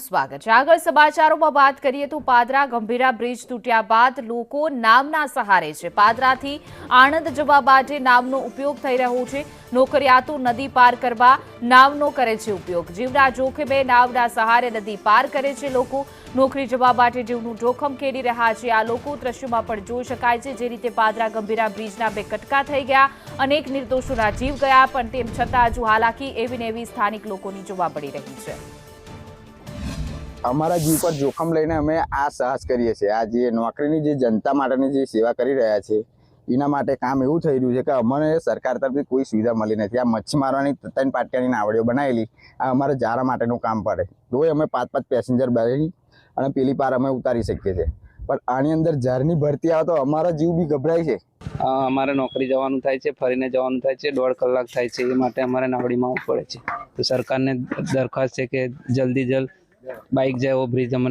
સ્વાગત છે। આગળ સમાચારોમાં વાત કરીએ તો પાદરા ગંભીરા બ્રિજ તૂટ્યા બાદ લોકો નામના સહારે છે। પાદરાથી આણંદ જવા માટે નાવનો ઉપયોગ થઈ રહ્યો છે। નોકરિયાતો નદી પાર કરવા નાવનો કરે છે ઉપયોગ। જીવના જોખમે નાવના સહારે નદી પાર કરે છે લોકો। નોકરી જવા માટે જીવનું જોખમ ખેડી રહ્યા છે આ લોકો। દ્રશ્યોમાં પણ જોઈ શકાય છે જે રીતે પાદરા ગંભીરા બ્રિજના બે કટકા થઈ ગયા, અનેક નિર્દોષોના જીવ ગયા, પણ તેમ છતાં હજુ હાલાકી એવી ને એવી સ્થાનિક લોકોની જોવા મળી રહી છે। અમારા જીવ પર જોખમ લઈને અમે આ સાહસ કરીએ છીએ। આ જે નોકરીની જે જનતા માટેની જે સેવા કરી રહ્યા છે એના માટે કામ એવું થઈ રહ્યું છે કે અમને સરકાર તરફથી કોઈ સુવિધા મળી નથી। આ મચ્છી મારવાની 3 પાટિયાની નાવડીઓ બનાવેલી આ અમારે જારા માટેનું કામ પડે, તોય અમે 5-5 પેસેન્જર બેસી અને પેલી પાર અમે ઉતારી શકીએ છીએ, પણ આની અંદર ઝારની ભરતી આવે તો અમારા જીવ બી ગભરાય છે। અમારે નોકરી જવાનું થાય છે, ફરીને જવાનું થાય છે, 1.5 કલાક થાય છે, એ માટે અમારે નાવડીમાં આવવું પડે છે। તો સરકારને દરખાસ્ત છે કે જલ્દી બાઇક જાય એવો બ્રિજ અમને